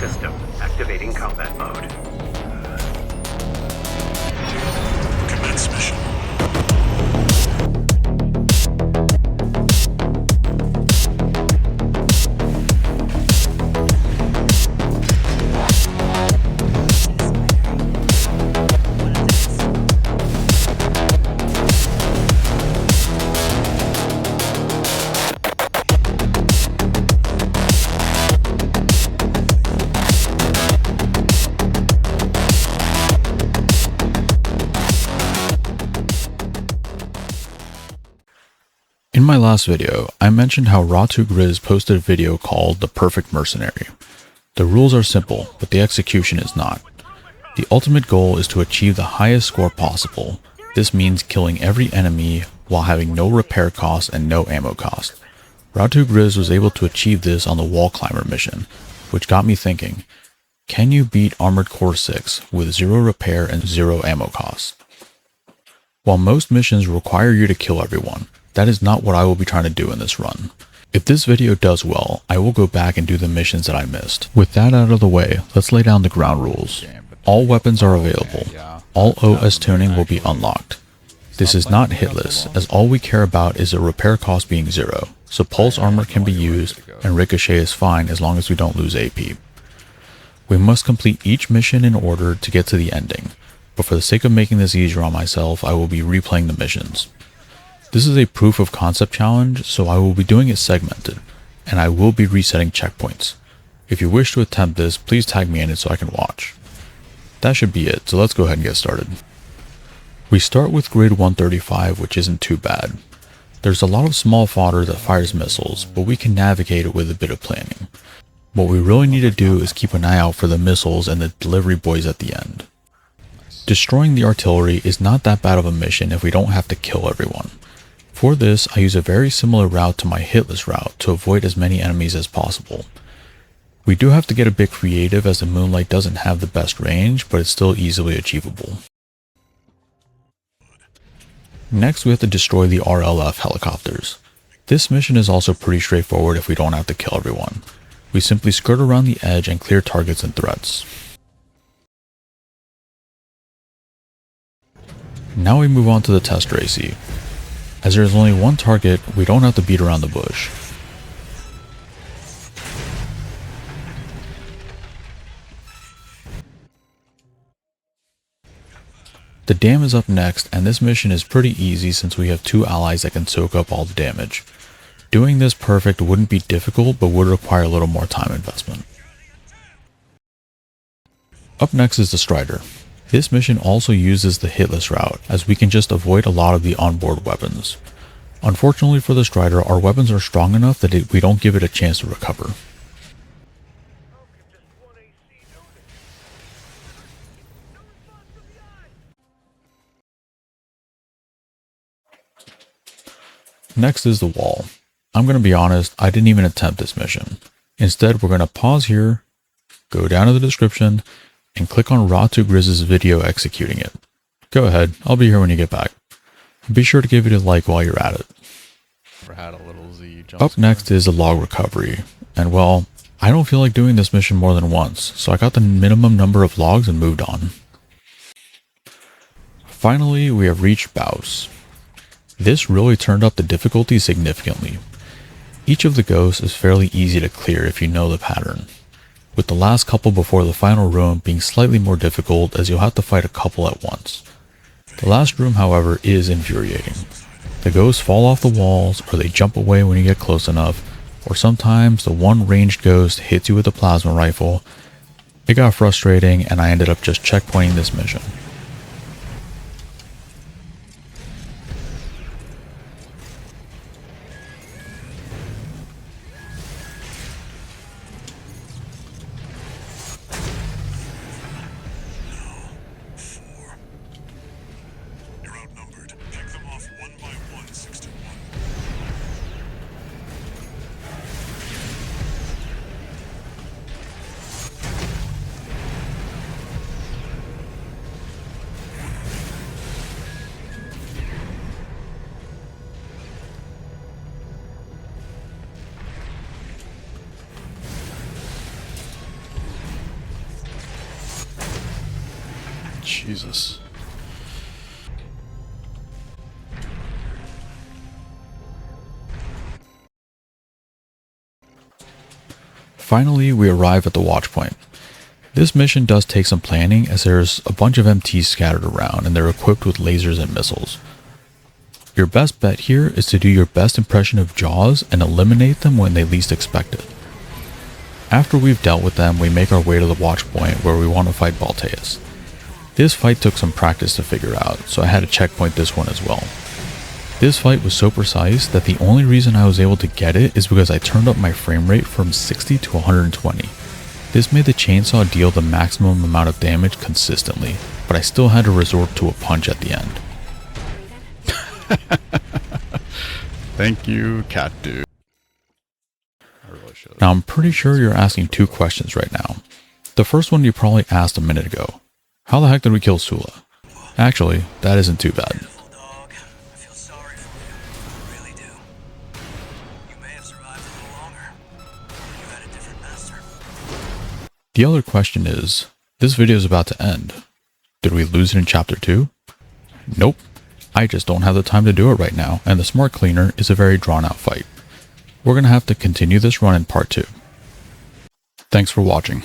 system. Activating combat mode. Commence mission. In my last video, I mentioned how Ra2Grizz posted a video called The Perfect Mercenary. The rules are simple, but the execution is not. The ultimate goal is to achieve the highest score possible. This means killing every enemy while having no repair cost and no ammo cost. Ra2Grizz was able to achieve this on the Wall Climber mission, which got me thinking, can you beat Armored Core 6 with 0 repair and 0 ammo cost? While most missions require you to kill everyone, that is not what I will be trying to do in this run. If this video does well, I will go back and do the missions that I missed. With that out of the way, let's lay down the ground rules. All weapons are available. All OS tuning will be unlocked. This is not hitless, as all we care about is a repair cost being 0, so pulse armor can be used and ricochet is fine as long as we don't lose AP. We must complete each mission in order to get to the ending, but for the sake of making this easier on myself, I will be replaying the missions. This is a proof of concept challenge, so I will be doing it segmented, and I will be resetting checkpoints. If you wish to attempt this, please tag me in it so I can watch. That should be it, so let's go ahead and get started. We start with grid 135, which isn't too bad. There's a lot of small fodder that fires missiles, but we can navigate it with a bit of planning. What we really need to do is keep an eye out for the missiles and the delivery boys at the end. Destroying the artillery is not that bad of a mission if we don't have to kill everyone. For this, I use a very similar route to my hitless route to avoid as many enemies as possible. We do have to get a bit creative as the Moonlight doesn't have the best range, but it's still easily achievable. Next, we have to destroy the RLF helicopters. This mission is also pretty straightforward if we don't have to kill everyone. We simply skirt around the edge and clear targets and threats. Now we move on to the Test Racy. As there is only one target, we don't have to beat around the bush. The dam is up next, and this mission is pretty easy since we have 2 allies that can soak up all the damage. Doing this perfect wouldn't be difficult, but would require a little more time investment. Up next is the Strider. This mission also uses the hitless route, as we can just avoid a lot of the onboard weapons. Unfortunately for the Strider, our weapons are strong enough that we don't give it a chance to recover. Next is the Wall. I'm going to be honest, I didn't even attempt this mission. Instead, we're going to pause here, go down to the description, and click on Ra2Grizz's video executing it. Go ahead, I'll be here when you get back. Be sure to give it a like while you're at it. Up next is the log recovery, and well, I don't feel like doing this mission more than once, so I got the minimum number of logs and moved on. Finally, we have reached Baus. This really turned up the difficulty significantly. Each of the ghosts is fairly easy to clear if you know the pattern, with the last couple before the final room being slightly more difficult as you'll have to fight a couple at once. The last room, however, is infuriating. The ghosts fall off the walls, or they jump away when you get close enough, or sometimes the one ranged ghost hits you with a plasma rifle. It got frustrating and I ended up just checkpointing this mission. Jesus. Finally, we arrive at the watch point. This mission does take some planning as there's a bunch of MTs scattered around and they're equipped with lasers and missiles. Your best bet here is to do your best impression of Jaws and eliminate them when they least expect it. After we've dealt with them, we make our way to the watch point where we want to fight Balteus. This fight took some practice to figure out, so I had to checkpoint this one as well. This fight was so precise that the only reason I was able to get it is because I turned up my frame rate from 60 to 120. This made the chainsaw deal the maximum amount of damage consistently, but I still had to resort to a punch at the end. Thank you, cat dude. Now I'm pretty sure you're asking two questions right now. The first one you probably asked a minute ago. How the heck did we kill Sula? Actually, that isn't too bad. Beautiful dog. I feel sorry for you. I really do. You may have survived a little longer. You had a different master. The other question is, this video is about to end. Did we lose it in chapter 2? Nope. I just don't have the time to do it right now, and the Smart Cleaner is a very drawn out fight. We're gonna have to continue this run in part 2. Thanks for watching.